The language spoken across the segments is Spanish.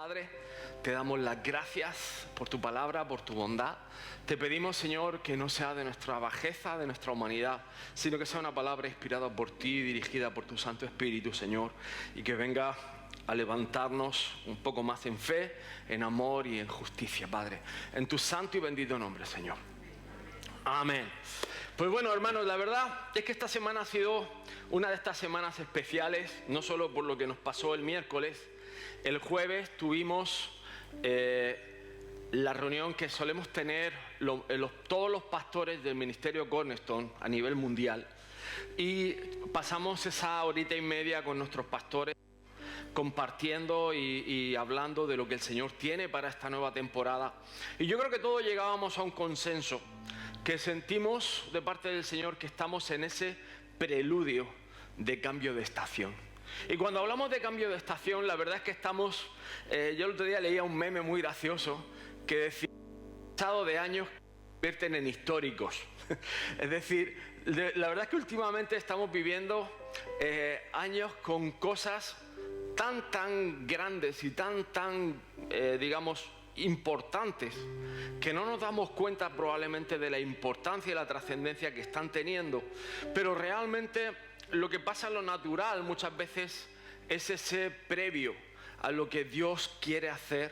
Padre, te damos las gracias por tu palabra, por tu bondad. Te pedimos, Señor, que no sea de nuestra bajeza, de nuestra humanidad, sino que sea una palabra inspirada por ti, dirigida por tu Santo Espíritu, Señor, y que venga a levantarnos un poco más en fe, en amor y en justicia, Padre. En tu santo y bendito nombre, Señor. Amén. Pues bueno, hermanos, la verdad es que esta semana ha sido una de estas semanas especiales, no solo por lo que nos pasó el miércoles. El jueves tuvimos la reunión que solemos tener todos los pastores del Ministerio Cornerstone a nivel mundial, y pasamos esa horita y media con nuestros pastores compartiendo y hablando de lo que el Señor tiene para esta nueva temporada. Y yo creo que todos llegábamos a un consenso, que sentimos de parte del Señor que estamos en ese preludio de cambio de estación. Y cuando hablamos de cambio de estación, la verdad es que estamos... yo el otro día leía un meme muy gracioso que decía: pasado de años que se convierten en históricos. Es decir, la verdad es que últimamente estamos viviendo años con cosas tan grandes y tan digamos, importantes, que no nos damos cuenta probablemente de la importancia y la trascendencia que están teniendo. Pero realmente lo que pasa en lo natural muchas veces es ese previo a lo que Dios quiere hacer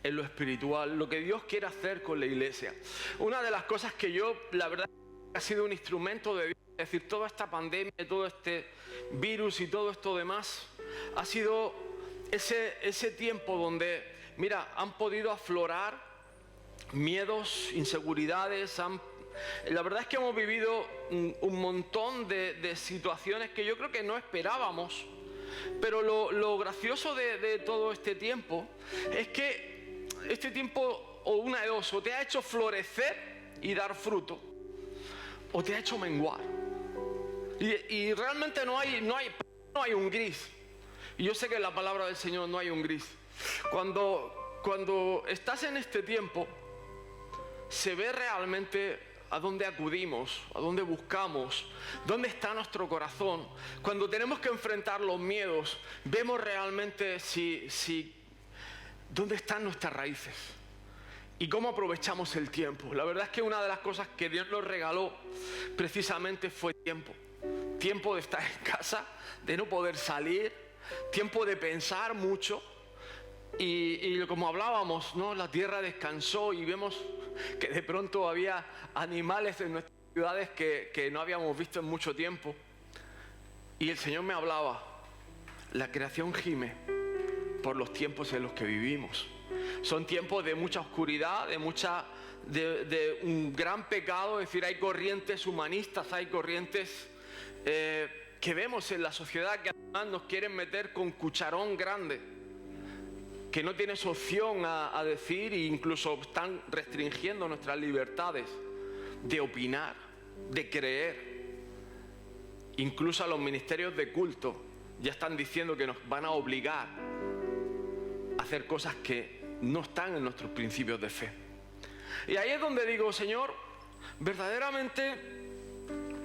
en lo espiritual, lo que Dios quiere hacer con la iglesia. Una de las cosas que yo, la verdad, ha sido un instrumento de Dios, es decir, toda esta pandemia, todo este virus y todo esto demás, ha sido ese tiempo donde, mira, han podido aflorar miedos, inseguridades. La verdad es que hemos vivido un montón de situaciones que yo creo que no esperábamos. Pero lo gracioso de todo este tiempo es que este tiempo, o una de dos, o te ha hecho florecer y dar fruto, o te ha hecho menguar. Y realmente no hay un gris. Y yo sé que en la palabra del Señor no hay un gris. Cuando estás en este tiempo, se ve realmente a dónde acudimos, a dónde buscamos, dónde está nuestro corazón. Cuando tenemos que enfrentar los miedos, vemos realmente dónde están nuestras raíces y cómo aprovechamos el tiempo. La verdad es que una de las cosas que Dios nos regaló precisamente fue tiempo. Tiempo de estar en casa, de no poder salir, tiempo de pensar mucho. Y como hablábamos, ¿no? La tierra descansó y vemos que de pronto había animales en nuestras ciudades que no habíamos visto en mucho tiempo. Y el Señor me hablaba: la creación gime por los tiempos en los que vivimos. Son tiempos de mucha oscuridad, de un gran pecado. Es decir, hay corrientes humanistas, hay corrientes que vemos en la sociedad que además nos quieren meter con cucharón grande, que no tienes opción a decir, e incluso están restringiendo nuestras libertades de opinar, de creer. Incluso a los ministerios de culto ya están diciendo que nos van a obligar a hacer cosas que no están en nuestros principios de fe. Y ahí es donde digo: Señor, verdaderamente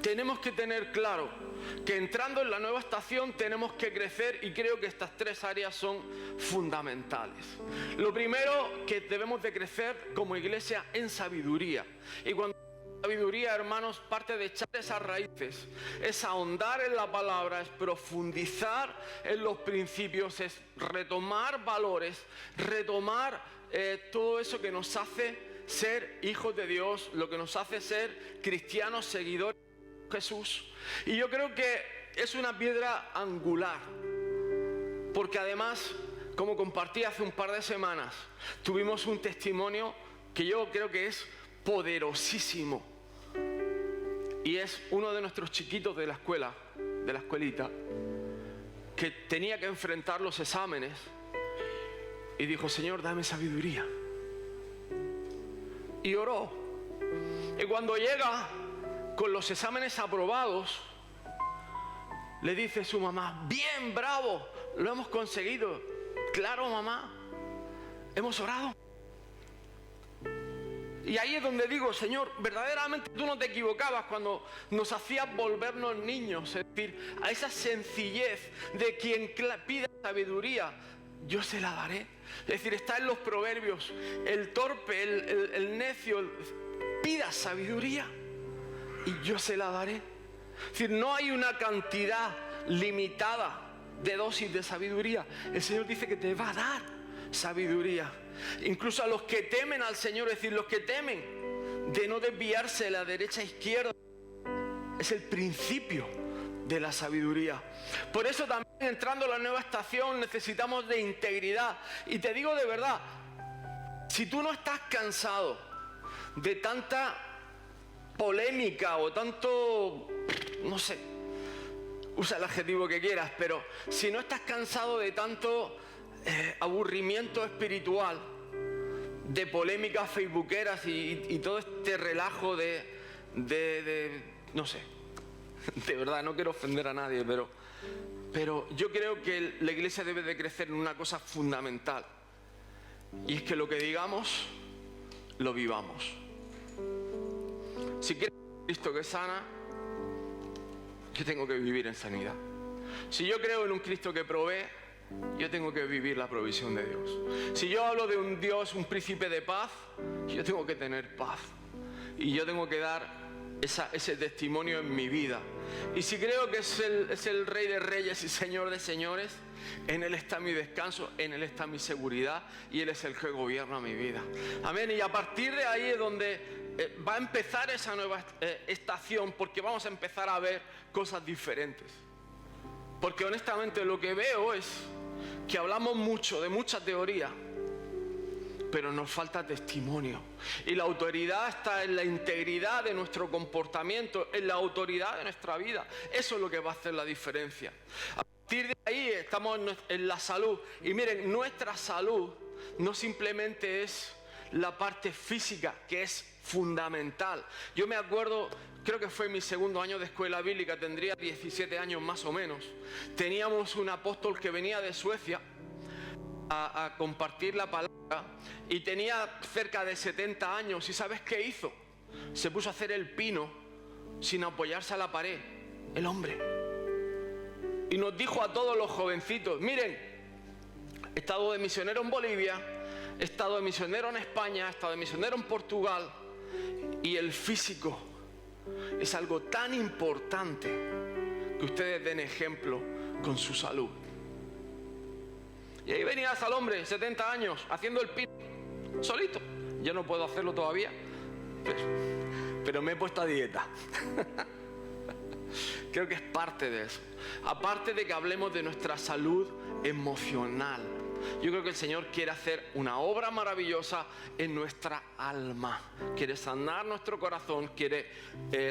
tenemos que tener claro que entrando en la nueva estación tenemos que crecer, y creo que estas tres áreas son fundamentales. Lo primero, que debemos de crecer como iglesia en sabiduría. Y cuando sabiduría, hermanos, parte de echar esas raíces, es ahondar en la palabra, es profundizar en los principios, es retomar valores, retomar todo eso que nos hace ser hijos de Dios, lo que nos hace ser cristianos seguidores de Jesús. Y yo creo que es una piedra angular, porque además, como compartí hace un par de semanas, tuvimos un testimonio que yo creo que es poderosísimo. Y es uno de nuestros chiquitos de la escuelita, que tenía que enfrentar los exámenes y dijo: Señor, dame sabiduría. Y oró. Y cuando llega con los exámenes aprobados, le dice su mamá: bien, bravo, lo hemos conseguido. Claro, mamá, hemos orado. Y ahí es donde digo: Señor, verdaderamente tú no te equivocabas cuando nos hacías volvernos niños. Es decir, a esa sencillez de quien pide sabiduría, yo se la daré. Es decir, está en los proverbios, el torpe, el necio, pida sabiduría y yo se la daré. Es decir, no hay una cantidad limitada de dosis de sabiduría. El Señor dice que te va a dar sabiduría. Incluso a los que temen al Señor, es decir, los que temen de no desviarse de la derecha a izquierda, es el principio de la sabiduría. Por eso también, entrando a la nueva estación, necesitamos de integridad. Y te digo de verdad, si tú no estás cansado de tanta polémica o tanto, no sé, usa el adjetivo que quieras, pero si no estás cansado de tanto aburrimiento espiritual, de polémicas facebookeras y todo este relajo de no sé, de verdad no quiero ofender a nadie, pero yo creo que la iglesia debe de crecer en una cosa fundamental, y es que lo que digamos lo vivamos. Si quiero un Cristo que sana, yo tengo que vivir en sanidad. Si yo creo en un Cristo que provee, yo tengo que vivir la provisión de Dios. Si yo hablo de un Dios, un príncipe de paz, yo tengo que tener paz. Y yo tengo que dar ese testimonio en mi vida. Y si creo que es el Rey de Reyes y Señor de Señores, en Él está mi descanso, en Él está mi seguridad y Él es el que gobierna mi vida. Amén. Y a partir de ahí es donde va a empezar esa nueva estación, porque vamos a empezar a ver cosas diferentes. Porque honestamente lo que veo es que hablamos mucho de mucha teoría, pero nos falta testimonio. Y la autoridad está en la integridad de nuestro comportamiento, en la autoridad de nuestra vida. Eso es lo que va a hacer la diferencia. A partir de ahí estamos en la salud. Y miren, nuestra salud no simplemente es la parte física, que es fundamental. Yo me acuerdo, creo que fue mi segundo año de escuela bíblica, tendría 17 años más o menos. Teníamos un apóstol que venía de Suecia a compartir la palabra y tenía cerca de 70 años. ¿Y sabes qué hizo? Se puso a hacer el pino sin apoyarse a la pared, el hombre. Y nos dijo a todos los jovencitos: miren, he estado de misionero en Bolivia, he estado de misionero en España, he estado de misionero en Portugal, y el físico es algo tan importante que ustedes den ejemplo con su salud. Y ahí venías al hombre, 70 años, haciendo el pino, solito. Yo no puedo hacerlo todavía, pero me he puesto a dieta. Creo que es parte de eso. Aparte de que hablemos de nuestra salud emocional, yo creo que el Señor quiere hacer una obra maravillosa en nuestra alma. Quiere sanar nuestro corazón, quiere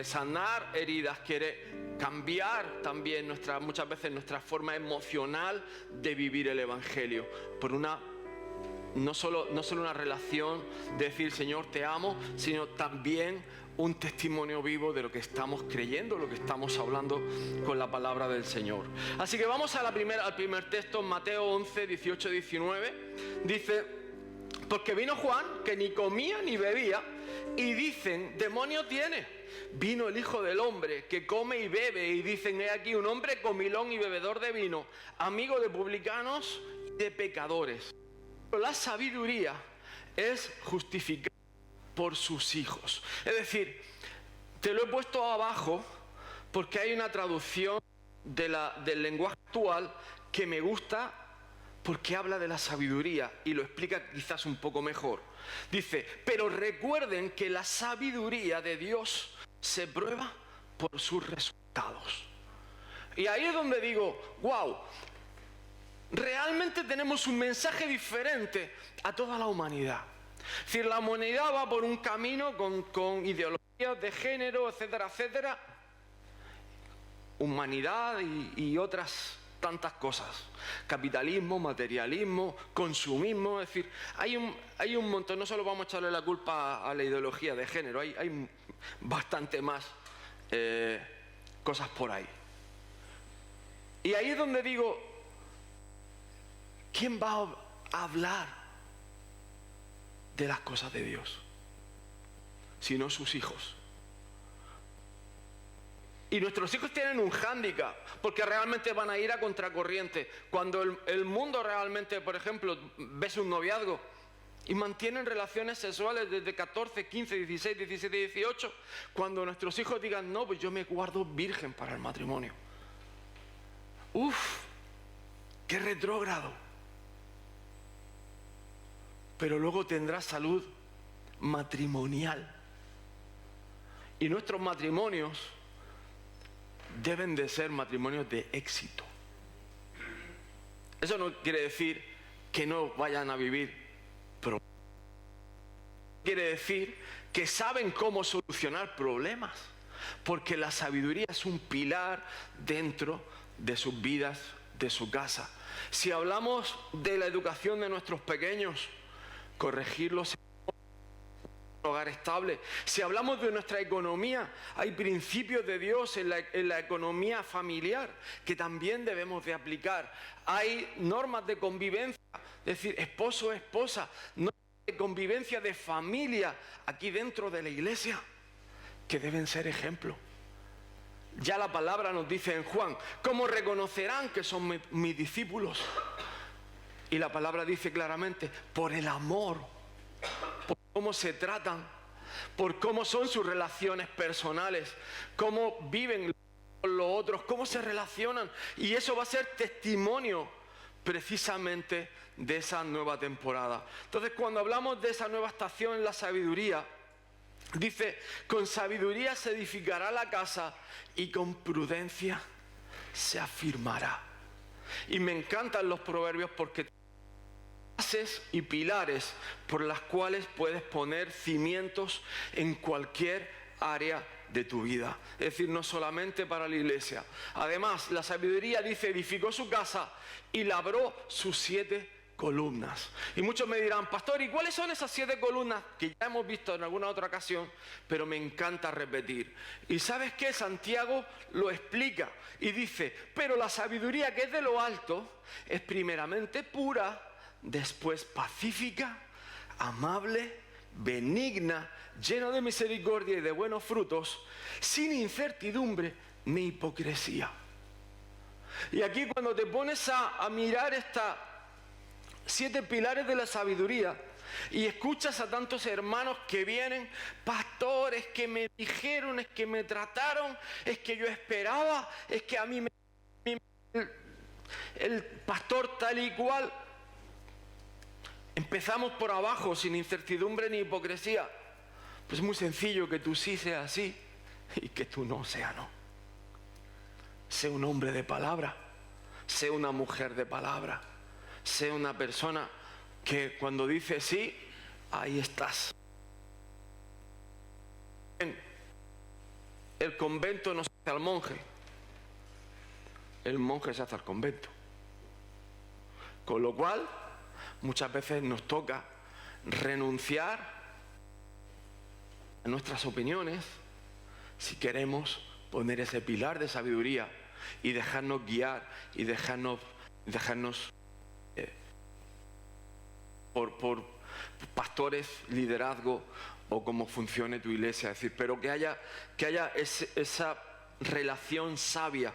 sanar heridas, quiere cambiar también muchas veces nuestra forma emocional de vivir el Evangelio. Por no solo una relación de decir Señor te amo, sino también un testimonio vivo de lo que estamos creyendo, lo que estamos hablando con la palabra del Señor. Así que vamos al primer texto, Mateo 11, 18, 19. Dice: porque vino Juan, que ni comía ni bebía, y dicen, demonio tiene. Vino el Hijo del Hombre, que come y bebe, y dicen, he aquí un hombre comilón y bebedor de vino, amigo de publicanos y de pecadores. Pero la sabiduría es justificada por sus hijos. Es decir, te lo he puesto abajo porque hay una traducción del lenguaje actual que me gusta, porque habla de la sabiduría y lo explica quizás un poco mejor. Dice, pero recuerden que la sabiduría de Dios se prueba por sus resultados. Y ahí es donde digo, wow, realmente tenemos un mensaje diferente a toda la humanidad. Es decir, la humanidad va por un camino con ideologías de género, etcétera, etcétera. Humanidad y otras tantas cosas. Capitalismo, materialismo, consumismo. Es decir, hay un montón. No solo vamos a echarle la culpa a la ideología de género. Hay bastante más cosas por ahí. Y ahí es donde digo, ¿quién va a hablar de las cosas de Dios? Sino sus hijos. Y nuestros hijos tienen un hándicap, porque realmente van a ir a contracorriente. Cuando el mundo realmente, por ejemplo, ves un noviazgo y mantienen relaciones sexuales desde 14, 15, 16, 17, 18, cuando nuestros hijos digan, no, pues yo me guardo virgen para el matrimonio. ¡Uf! ¡Qué retrógrado! Pero luego tendrá salud matrimonial. Y nuestros matrimonios deben de ser matrimonios de éxito. Eso no quiere decir que no vayan a vivir problemas. Quiere decir que saben cómo solucionar problemas, porque la sabiduría es un pilar dentro de sus vidas, de su casa. Si hablamos de la educación de nuestros pequeños, corregirlos en un hogar estable. Si hablamos de nuestra economía, hay principios de Dios en la economía familiar que también debemos de aplicar. Hay normas de convivencia, es decir, esposo, esposa, normas de convivencia de familia aquí dentro de la iglesia que deben ser ejemplo. Ya la palabra nos dice en Juan, ¿cómo reconocerán que son mis discípulos? Y la palabra dice claramente, por el amor, por cómo se tratan, por cómo son sus relaciones personales, cómo viven con los otros, cómo se relacionan. Y eso va a ser testimonio precisamente de esa nueva temporada. Entonces, cuando hablamos de esa nueva estación en la sabiduría, dice, con sabiduría se edificará la casa y con prudencia se afirmará. Y me encantan los proverbios porque bases y pilares por las cuales puedes poner cimientos en cualquier área de tu vida. Es decir, no solamente para la iglesia. Además, la sabiduría dice, edificó su casa y labró sus 7 columnas. Y muchos me dirán, pastor, ¿y cuáles son esas 7 columnas? Que ya hemos visto en alguna otra ocasión, pero me encanta repetir. ¿Y sabes qué? Santiago lo explica y dice, pero la sabiduría que es de lo alto es primeramente pura, después pacífica, amable, benigna, llena de misericordia y de buenos frutos, sin incertidumbre ni hipocresía. Y aquí cuando te pones a mirar estas 7 pilares de la sabiduría y escuchas a tantos hermanos que vienen, pastores que me dijeron, es que me trataron, es que yo esperaba, es que a mí el pastor tal y cual. Empezamos por abajo, sin incertidumbre ni hipocresía. Pues es muy sencillo que tú sí seas así y que tú no seas no. Sé un hombre de palabra, sé una mujer de palabra, sé una persona que cuando dice sí, ahí estás. El convento no se hace al monje, el monje se hace al convento. Con lo cual, muchas veces nos toca renunciar a nuestras opiniones si queremos poner ese pilar de sabiduría y dejarnos guiar y dejarnos por pastores, liderazgo o cómo funcione tu iglesia. Es decir, pero que haya esa relación sabia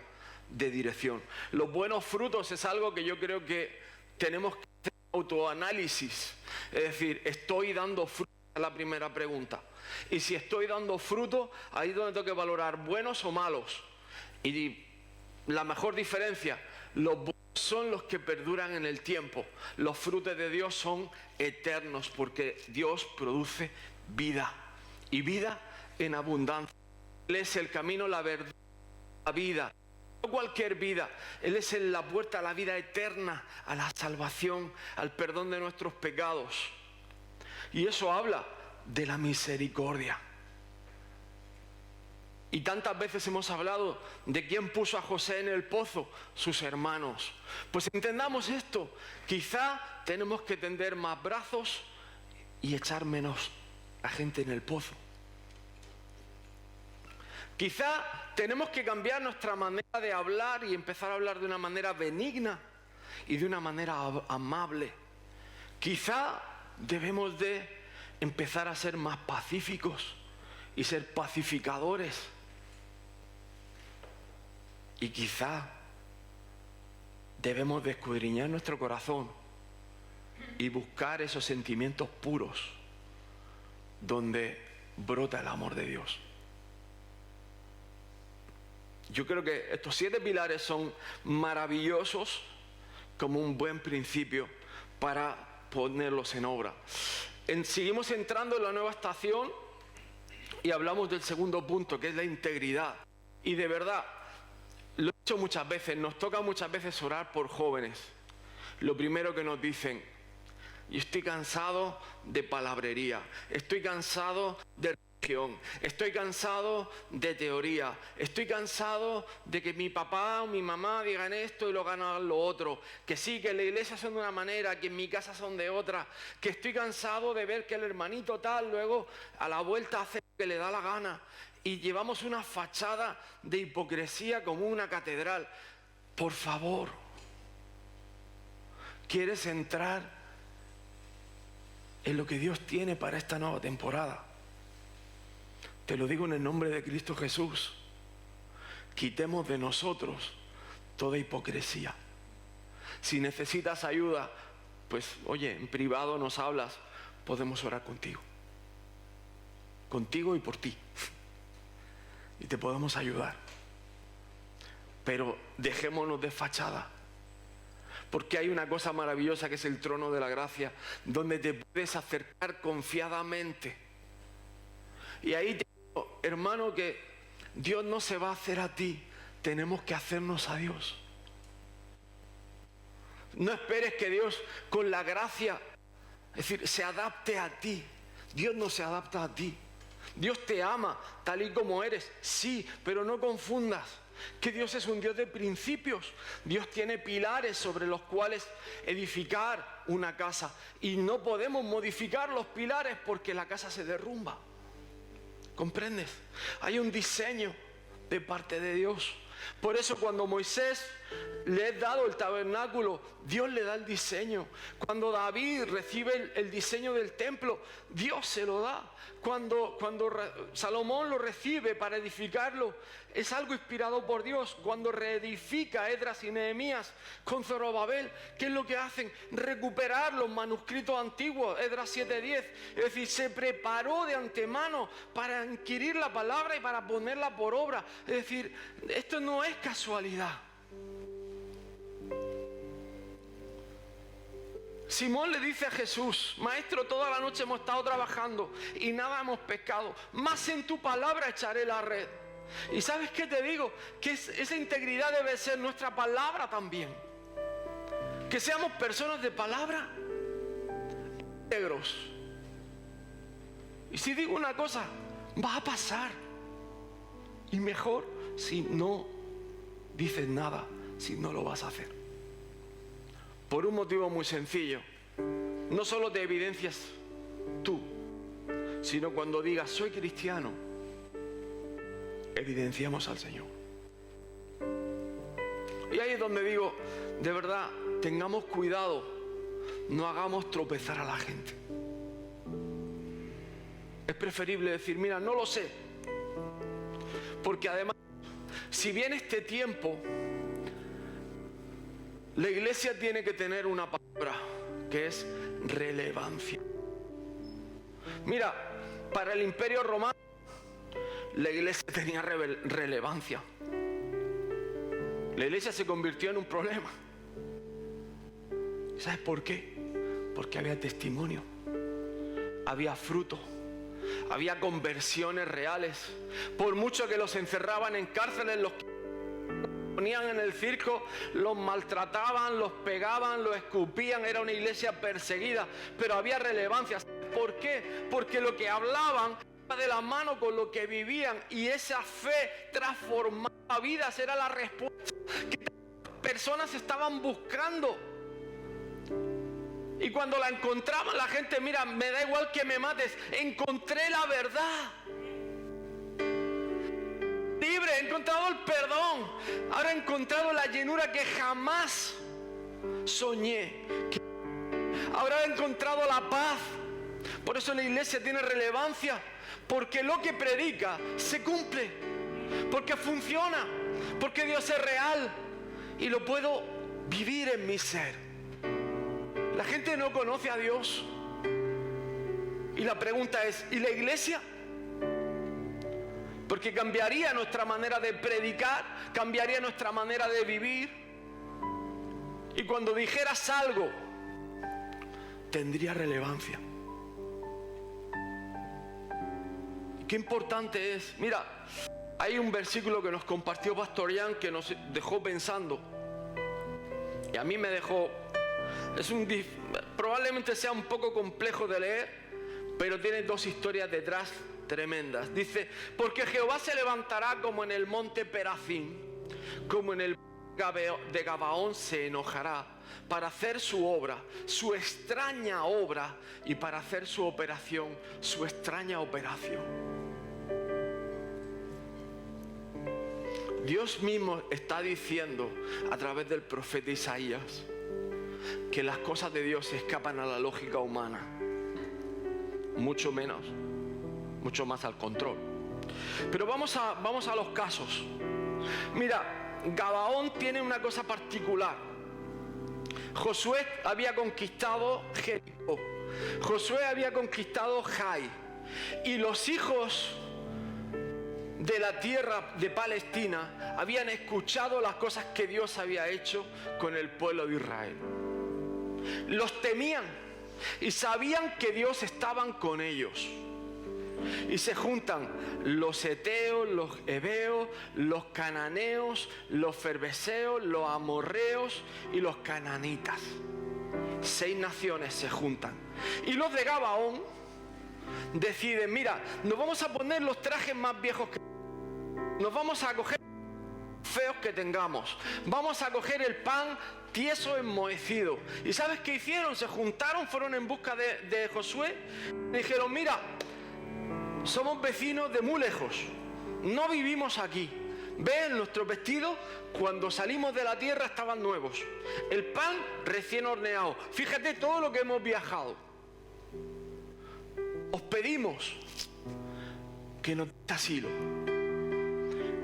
de dirección. Los buenos frutos es algo que yo creo que tenemos que hacer autoanálisis. Es decir, ¿estoy dando fruto? Es la primera pregunta. Y si estoy dando fruto, ahí es donde tengo que valorar buenos o malos. Y la mejor diferencia, los buenos son los que perduran en el tiempo. Los frutos de Dios son eternos porque Dios produce vida. Y vida en abundancia. Él es el camino, la verdad, la vida. No cualquier vida. Él es la puerta a la vida eterna, a la salvación, al perdón de nuestros pecados. Y eso habla de la misericordia. Y tantas veces hemos hablado de quién puso a José en el pozo, sus hermanos. Pues entendamos esto, quizá tenemos que tender más brazos y echar menos a gente en el pozo. Quizá tenemos que cambiar nuestra manera de hablar y empezar a hablar de una manera benigna y de una manera amable. Quizá debemos de empezar a ser más pacíficos y ser pacificadores. Y quizá debemos de escudriñar nuestro corazón y buscar esos sentimientos puros donde brota el amor de Dios. Yo creo que estos 7 pilares son maravillosos como un buen principio para ponerlos en obra. Seguimos entrando en la nueva estación y hablamos del segundo punto, que es la integridad. Y de verdad, lo he dicho muchas veces, nos toca muchas veces orar por jóvenes. Lo primero que nos dicen: yo estoy cansado de palabrería, estoy cansado de religión, estoy cansado de teoría, estoy cansado de que mi papá o mi mamá digan esto y lo hagan lo otro, que sí, que en la iglesia son de una manera, que en mi casa son de otra, que estoy cansado de ver que el hermanito tal luego a la vuelta hace lo que le da la gana, y llevamos una fachada de hipocresía como una catedral. Por favor, ¿quieres entrar en lo que Dios tiene para esta nueva temporada? Te lo digo en el nombre de Cristo Jesús. Quitemos de nosotros toda hipocresía. Si necesitas ayuda, pues oye, en privado nos hablas, podemos orar contigo. Contigo y por ti. Y te podemos ayudar. Pero dejémonos de fachada. Porque hay una cosa maravillosa que es el trono de la gracia, donde te puedes acercar confiadamente. Y ahí te digo, hermano, que Dios no se va a hacer a ti, tenemos que hacernos a Dios. No esperes que Dios con la gracia, es decir, se adapte a ti. Dios no se adapta a ti. Dios te ama tal y como eres, sí, pero no confundas que Dios es un Dios de principios. Dios tiene pilares sobre los cuales edificar una casa y no podemos modificar los pilares porque la casa se derrumba. ¿Comprendes? Hay un diseño de parte de Dios. Por eso cuando Moisés le es dado el tabernáculo, Dios le da el diseño. Cuando David recibe el diseño del templo, Dios se lo da. Cuando Salomón lo recibe para edificarlo, es algo inspirado por Dios. Cuando reedifica Esdras y Nehemías con Zorobabel, ¿qué es lo que hacen? Recuperar los manuscritos antiguos, Esdras 7:10. Es decir, se preparó de antemano para adquirir la palabra y para ponerla por obra. Es decir, esto no es casualidad. Simón le dice a Jesús: Maestro, toda la noche hemos estado trabajando y nada hemos pescado, más en tu palabra echaré la red. Y ¿sabes qué te digo? Que esa integridad debe ser nuestra palabra también. Que seamos personas de palabra, íntegros. Y si digo una cosa, va a pasar. Y mejor si no dices nada, si no lo vas a hacer. Por un motivo muy sencillo. No solo te evidencias tú, sino cuando digas soy cristiano, evidenciamos al Señor. Y ahí es donde digo, de verdad, tengamos cuidado, no hagamos tropezar a la gente. Es preferible decir, mira, no lo sé. Porque además, si viene este tiempo, la iglesia tiene que tener una palabra que es relevancia. Mira, para el Imperio Romano, la iglesia tenía relevancia. La iglesia se convirtió en un problema. ¿Sabes por qué? Porque había testimonio, había fruto, había conversiones reales. Por mucho que los encerraban en cárceles, los ponían en el circo, los maltrataban, los pegaban, los escupían, era una iglesia perseguida, pero había relevancia. ¿Por qué? Porque lo que hablaban iba de la mano con lo que vivían y esa fe transformaba vidas, era la respuesta que las personas estaban buscando. Y cuando la encontraban, la gente, mira, me da igual que me mates, encontré la verdad. Libre, he encontrado el perdón. Ahora he encontrado la llenura que jamás soñé. Ahora he encontrado la paz. Por eso la iglesia tiene relevancia, porque lo que predica se cumple. porque funciona, porque Dios es real y lo puedo vivir en mi ser. La gente no conoce a Dios. Y la pregunta es, ¿y la iglesia? Porque cambiaría nuestra manera de predicar, cambiaría nuestra manera de vivir. Y cuando dijeras algo, tendría relevancia. Qué importante es. Mira, hay un versículo que nos compartió Pastor Jan que nos dejó pensando. Y a mí me dejó... probablemente sea un poco complejo de leer, pero tiene dos historias detrás tremendas. Dice, porque Jehová se levantará como en el monte Perazim, como en el de Gabaón se enojará para hacer su obra, su extraña obra, y para hacer su operación, su extraña operación. Dios mismo está diciendo a través del profeta Isaías que las cosas de Dios se escapan a la lógica humana, mucho más al control. Pero vamos a los casos. Mira, Gabaón tiene una cosa particular. Josué había conquistado Jericó, Josué había conquistado Jai, y los hijos de la tierra de Palestina habían escuchado las cosas que Dios había hecho con el pueblo de Israel. Los temían y sabían que Dios estaba con ellos. Y se juntan los heteos, los heveos, los cananeos, los ferbeseos, los amorreos y los cananitas. 6 naciones se juntan. Y los de Gabaón deciden, mira, nos vamos a poner los trajes más viejos que... Nos vamos a coger feos que tengamos. Vamos a coger el pan tieso enmohecido. ¿Y sabes qué hicieron? Se juntaron, fueron en busca de Josué. Dijeron, mira, somos vecinos de muy lejos, no vivimos aquí. Ven, nuestros vestidos cuando salimos de la tierra estaban nuevos, el pan recién horneado. Fíjate todo lo que hemos viajado. Os pedimos que nos deis asilo,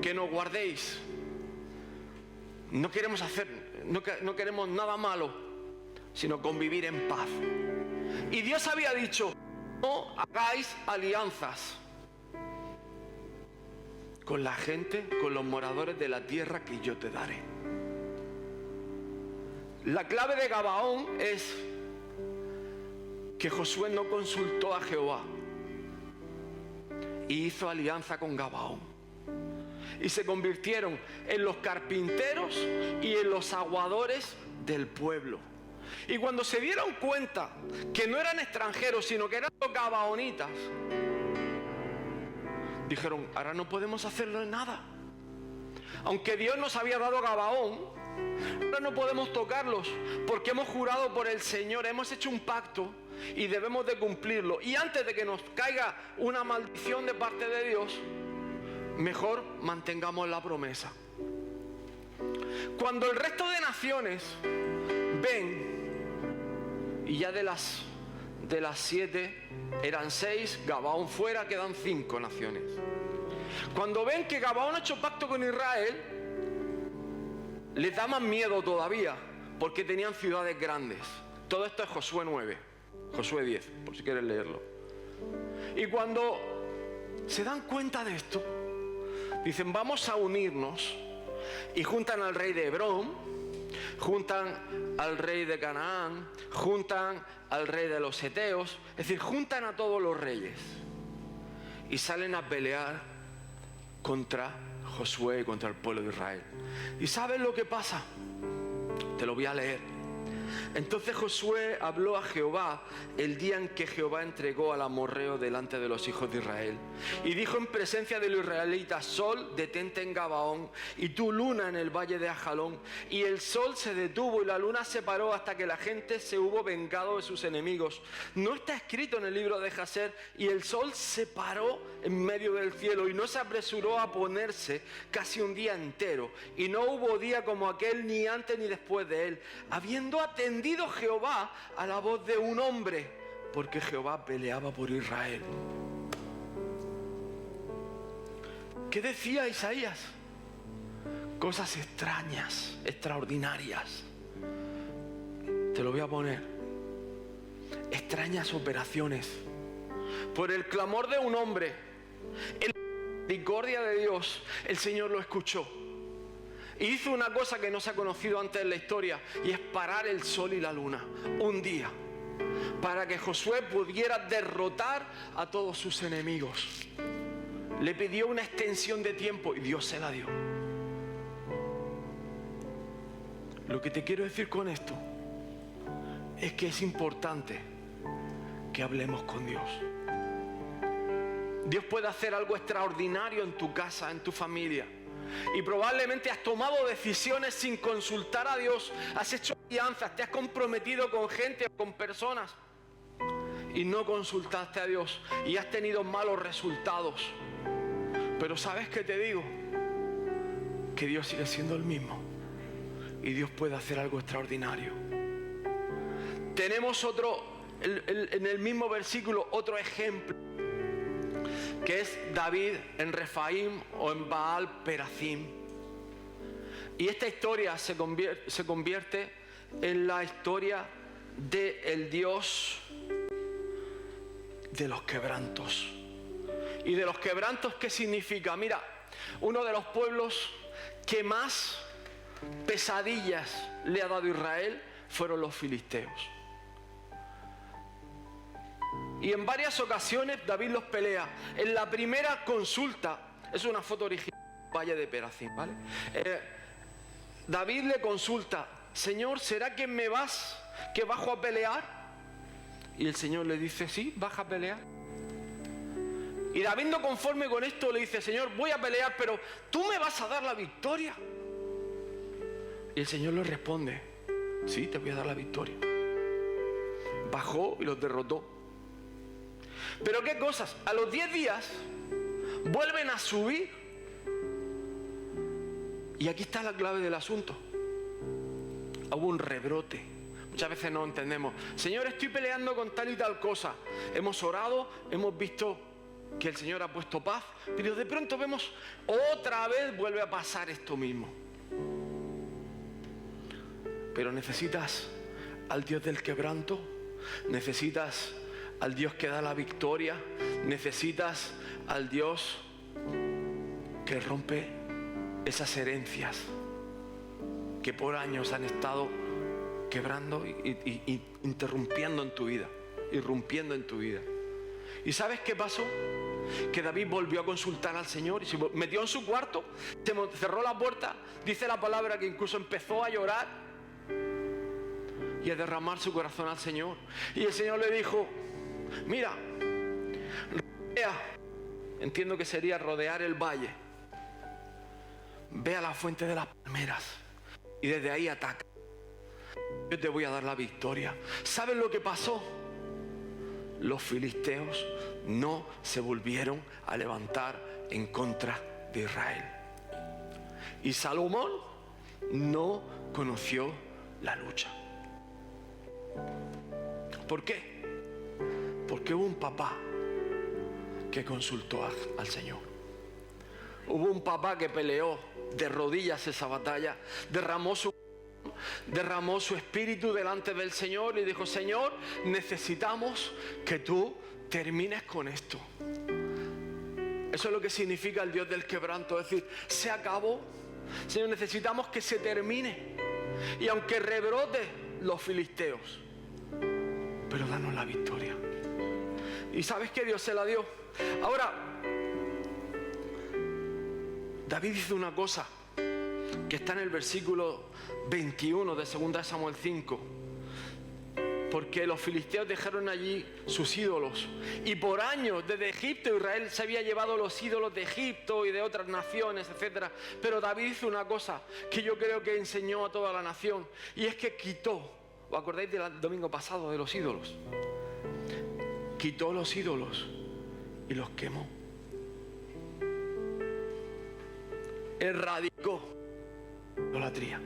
que nos guardéis. No queremos no queremos nada malo, sino convivir en paz. Y Dios había dicho, no hagáis alianzas con la gente, con los moradores de la tierra que yo te daré. La clave de Gabaón es que Josué no consultó a Jehová y hizo alianza con Gabaón. Y se convirtieron en los carpinteros y en los aguadores del pueblo. Y cuando se dieron cuenta que no eran extranjeros, sino que eran los gabaonitas, dijeron, ahora no podemos hacerle nada. Aunque Dios nos había dado a Gabaón, ahora no podemos tocarlos, porque hemos jurado por el Señor, hemos hecho un pacto y debemos de cumplirlo. Y antes de que nos caiga una maldición de parte de Dios, mejor mantengamos la promesa. Cuando el resto de naciones ven, y ya de las 7 eran 6, Gabaón fuera, quedan 5 naciones. Cuando ven que Gabaón ha hecho pacto con Israel, les da más miedo todavía, porque tenían ciudades grandes. Todo esto es Josué 9, Josué 10, por si quieres leerlo. Y cuando se dan cuenta de esto, dicen, vamos a unirnos, y juntan al rey de Hebrón, juntan al rey de Canaán, juntan al rey de los heteos, es decir, juntan a todos los reyes y salen a pelear contra Josué y contra el pueblo de Israel. ¿Y sabes lo que pasa? Te lo voy a leer. Entonces Josué habló a Jehová el día en que Jehová entregó al amorreo delante de los hijos de Israel. Y dijo en presencia de los israelitas, sol, detente en Gabaón, y tú, luna, en el valle de Ajalón. Y el sol se detuvo y la luna se paró hasta que la gente se hubo vengado de sus enemigos. No está escrito en el libro de Jaser, y el sol se paró en medio del cielo y no se apresuró a ponerse casi un día entero. Y no hubo día como aquel, ni antes ni después de él, habiendo atendido Jehová a la voz de un hombre, porque Jehová peleaba por Israel. ¿Qué decía Isaías? Cosas extrañas, extraordinarias. Te lo voy a poner. Extrañas operaciones. Por el clamor de un hombre, en la misericordia de Dios, el Señor lo escuchó. Y hizo una cosa que no se ha conocido antes en la historia, y es parar el sol y la luna un día, para que Josué pudiera derrotar a todos sus enemigos. Le pidió una extensión de tiempo y Dios se la dio. Lo que te quiero decir con esto es que es importante que hablemos con Dios. Dios puede hacer algo extraordinario en tu casa, en tu familia. Y probablemente has tomado decisiones sin consultar a Dios. Has hecho alianzas, te has comprometido con gente o con personas y no consultaste a Dios y has tenido malos resultados. Pero ¿sabes qué te digo? Que Dios sigue siendo el mismo y Dios puede hacer algo extraordinario. Tenemos en el mismo versículo otro ejemplo, que es David en Refaim o en Baal Perazim. Y esta historia se convierte en la historia del Dios de los quebrantos. ¿Y de los quebrantos qué significa? Mira, uno de los pueblos que más pesadillas le ha dado Israel fueron los filisteos. Y en varias ocasiones David los pelea. En la primera consulta, es una foto original del Valle de Perazim, ¿vale? David le consulta: Señor, ¿será que que bajo a pelear? Y el Señor le dice: sí, baja a pelear. Y David, no conforme con esto, le dice: Señor, voy a pelear, pero tú me vas a dar la victoria. Y el Señor le responde: sí, te voy a dar la victoria. Bajó y los derrotó. Pero qué cosas, a los 10 días vuelven a subir. Y aquí está la clave del asunto. Hubo un rebrote. Muchas veces no entendemos: Señor, estoy peleando con tal y tal cosa. Hemos orado, hemos visto que el Señor ha puesto paz, pero de pronto vemos otra vez vuelve a pasar esto mismo. Pero necesitas al Dios del quebranto, necesitas al Dios que da la victoria, necesitas al Dios que rompe esas herencias que por años han estado quebrando y interrumpiendo en tu vida, irrumpiendo en tu vida. ¿Y sabes qué pasó? Que David volvió a consultar al Señor y se metió en su cuarto, cerró la puerta, dice la palabra que incluso empezó a llorar y a derramar su corazón al Señor. Y el Señor le dijo: mira, rodea, entiendo que sería rodear el valle, ve a la fuente de las palmeras y desde ahí ataca. Yo te voy a dar la victoria. ¿Sabes lo que pasó? Los filisteos no se volvieron a levantar en contra de Israel. Y Salomón no conoció la lucha. ¿Por qué? Porque hubo un papá que consultó al Señor. Hubo un papá que peleó de rodillas esa batalla, derramó su espíritu delante del Señor y dijo: Señor, necesitamos que tú termines con esto. Eso es lo que significa el Dios del quebranto, es decir, se acabó. Señor, necesitamos que se termine. Y aunque rebrote los filisteos, pero danos la victoria. Y sabes que Dios se la dio. Ahora, David dice una cosa que está en el versículo 21 de 2 Samuel 5. Porque los filisteos dejaron allí sus ídolos. Y por años, desde Egipto, Israel se había llevado los ídolos de Egipto y de otras naciones, etc. Pero David hizo una cosa que yo creo que enseñó a toda la nación. Y es que quitó, ¿os acordáis del domingo pasado de los ídolos? Quitó los ídolos y los quemó. Erradicó la idolatría.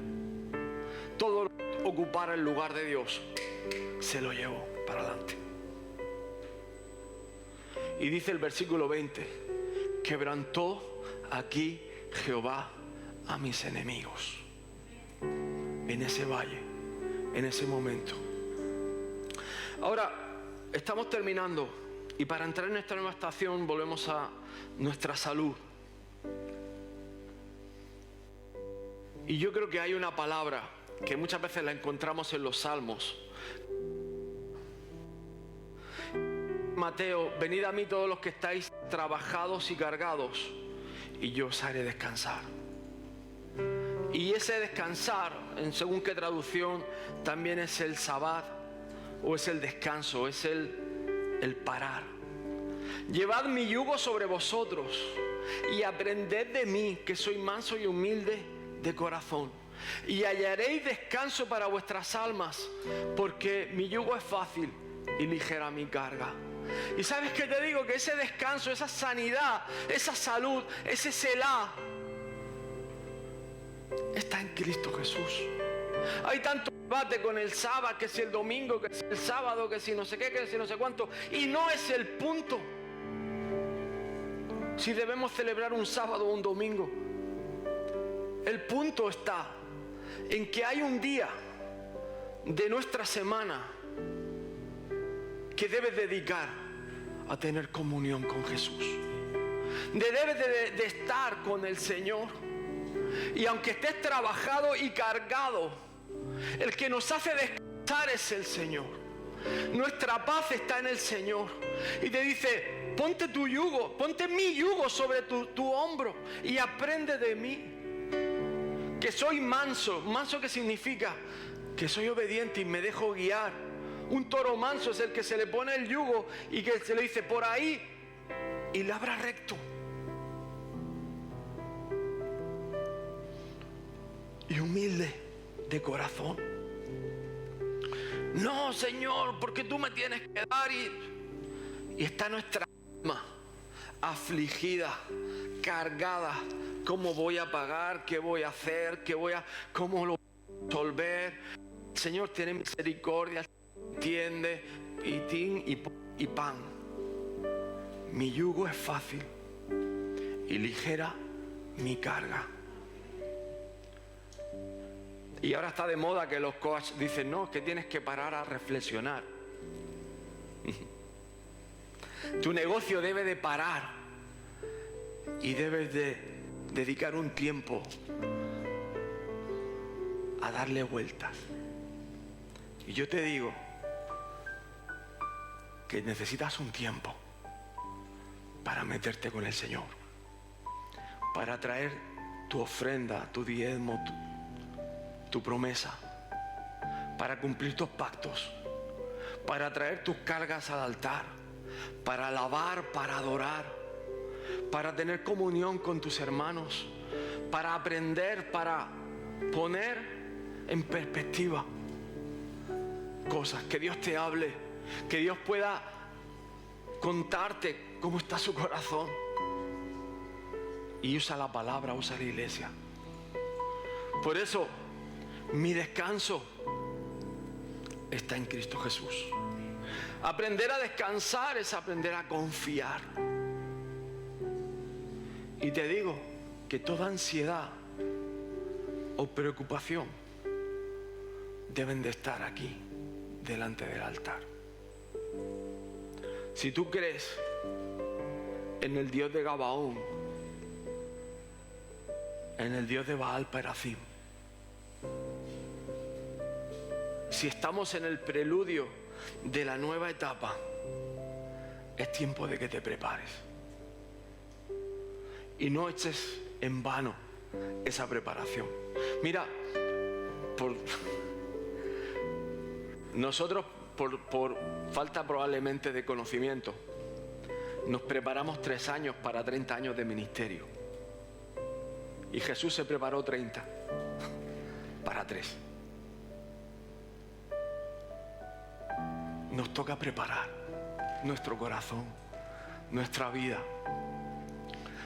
Todo lo que ocupara el lugar de Dios se lo llevó para adelante. Y dice el versículo 20: quebrantó aquí Jehová a mis enemigos. En ese valle, en ese momento. Ahora, estamos terminando y para entrar en esta nueva estación volvemos a nuestra salud. Y yo creo que hay una palabra que muchas veces la encontramos en los Salmos. Mateo, venid a mí todos los que estáis trabajados y cargados, y yo os haré descansar. Y ese descansar, en según qué traducción, también es el sabbat, o es el descanso, es el parar. Llevad mi yugo sobre vosotros y aprended de mí, que soy manso y humilde de corazón, y hallaréis descanso para vuestras almas, porque mi yugo es fácil y ligera mi carga. Y ¿sabes qué te digo? Que ese descanso, esa sanidad, esa salud, ese Selah, está en Cristo Jesús. Hay tanto debate con el sábado, que si el domingo, que si el sábado, que si no sé qué, que si no sé cuánto, y no es el punto. Si debemos celebrar un sábado o un domingo, el punto está en que hay un día de nuestra semana que debes dedicar a tener comunión con Jesús. Debes de estar con el Señor. Y aunque estés trabajado y cargado, el que nos hace descansar es el Señor. Nuestra paz está en el Señor. Y te dice, ponte tu yugo, ponte mi yugo sobre tu hombro y aprende de mí. Que soy manso. ¿Manso qué significa? Que soy obediente y me dejo guiar. Un toro manso es el que se le pone el yugo y que se le dice por ahí y labra recto. Y humilde de corazón. No, Señor, porque tú me tienes que dar. Y está nuestra alma afligida, cargada. ¿Cómo voy a pagar? ¿Qué voy a hacer? ¿Cómo lo voy a resolver? Señor, tiene misericordia, entiende, y pan. Mi yugo es fácil y ligera mi carga. Y ahora está de moda que los coaches dicen, no, es que tienes que parar a reflexionar. Tu negocio debe de parar y debes de dedicar un tiempo a darle vueltas. Y yo te digo que necesitas un tiempo para meterte con el Señor, para traer tu ofrenda, tu diezmo, tu promesa, para cumplir tus pactos, para traer tus cargas al altar, para alabar, para adorar, para tener comunión con tus hermanos, para aprender, para poner en perspectiva cosas, que Dios te hable, que Dios pueda contarte cómo está su corazón. Y usa la palabra, usa la iglesia. Por eso mi descanso está en Cristo Jesús. Aprender a descansar es aprender a confiar. Y te digo que toda ansiedad o preocupación deben de estar aquí, delante del altar. Si tú crees en el Dios de Gabaón, en el Dios de Baal Perazim, si estamos en el preludio de la nueva etapa, es tiempo de que te prepares. Y no eches en vano esa preparación. Mira, nosotros por falta probablemente de conocimiento, nos preparamos 3 años para 30 años de ministerio. Y Jesús se preparó 30 para 3. Nos toca preparar nuestro corazón, nuestra vida.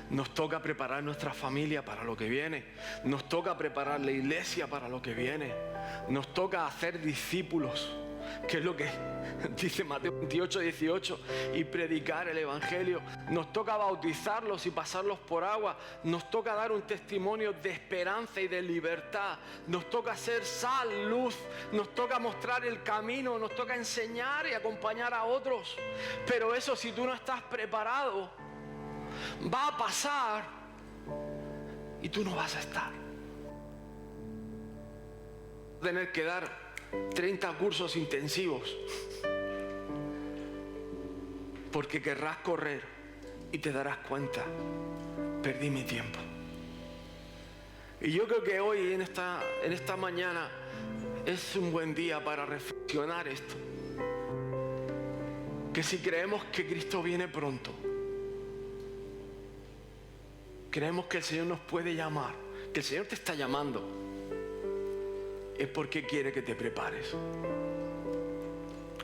Nos toca preparar nuestra familia para lo que viene. Nos toca preparar la iglesia para lo que viene. Nos toca hacer discípulos. que es lo que dice Mateo 28, 18, y predicar el Evangelio. Nos toca bautizarlos y pasarlos por agua. Nos toca dar un testimonio de esperanza y de libertad. Nos toca ser sal, luz. Nos toca mostrar el camino. Nos toca enseñar y acompañar a otros. Pero eso, si tú no estás preparado, va a pasar y tú no vas a estar. Tener que dar 30 cursos intensivos porque querrás correr y te darás cuenta, perdí mi tiempo. Y yo creo que hoy en esta mañana es un buen día para reflexionar esto, que si creemos que Cristo viene pronto, creemos que el Señor nos puede llamar, que el Señor te está llamando, es porque quiere que te prepares.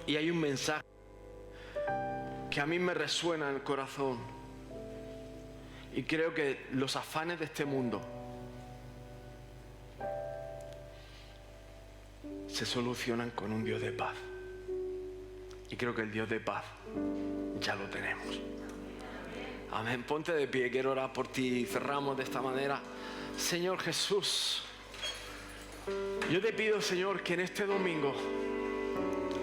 Y hay un mensaje que a mí me resuena en el corazón. Y creo que los afanes de este mundo se solucionan con un Dios de paz. Y creo que el Dios de paz ya lo tenemos. Amén. Ponte de pie, quiero orar por ti y cerramos de esta manera. Señor Jesús, yo te pido, Señor, que en este domingo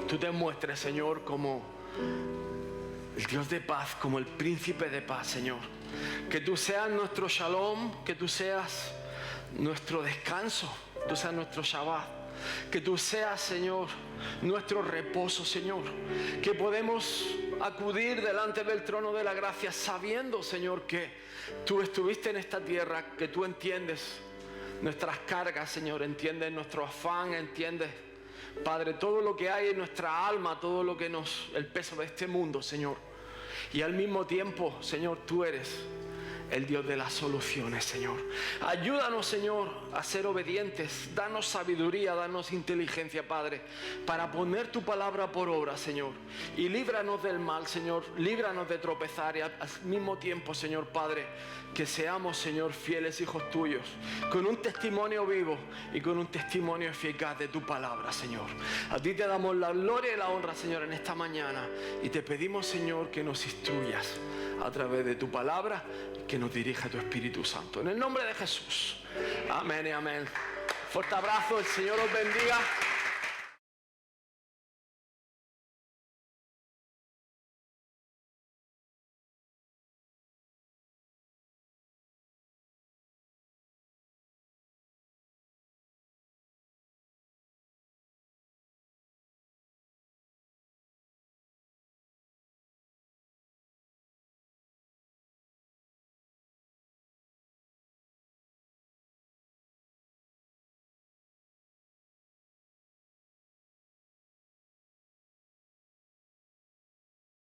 tú te muestres, Señor, como el Dios de paz, como el príncipe de paz, Señor. Que tú seas nuestro shalom, que tú seas nuestro descanso, tú seas nuestro Shabbat. Que tú seas, Señor, nuestro reposo, Señor. Que podemos acudir delante del trono de la gracia sabiendo, Señor, que tú estuviste en esta tierra, que tú entiendes nuestras cargas, Señor, entiendes nuestro afán, entiendes, Padre, todo lo que hay en nuestra alma, todo lo que el peso de este mundo, Señor. Y al mismo tiempo, Señor, tú eres el Dios de las soluciones, Señor. Ayúdanos, Señor, a ser obedientes. Danos sabiduría, danos inteligencia, Padre, para poner tu palabra por obra, Señor. Y líbranos del mal, Señor. Líbranos de tropezar y al mismo tiempo, Señor, Padre, que seamos, Señor, fieles hijos tuyos, con un testimonio vivo y con un testimonio eficaz de tu palabra, Señor. A ti te damos la gloria y la honra, Señor, en esta mañana. Y te pedimos, Señor, que nos instruyas a través de tu palabra, que nos dirija tu Espíritu Santo. En el nombre de Jesús. Amén y amén. Fuerte abrazo, el Señor os bendiga.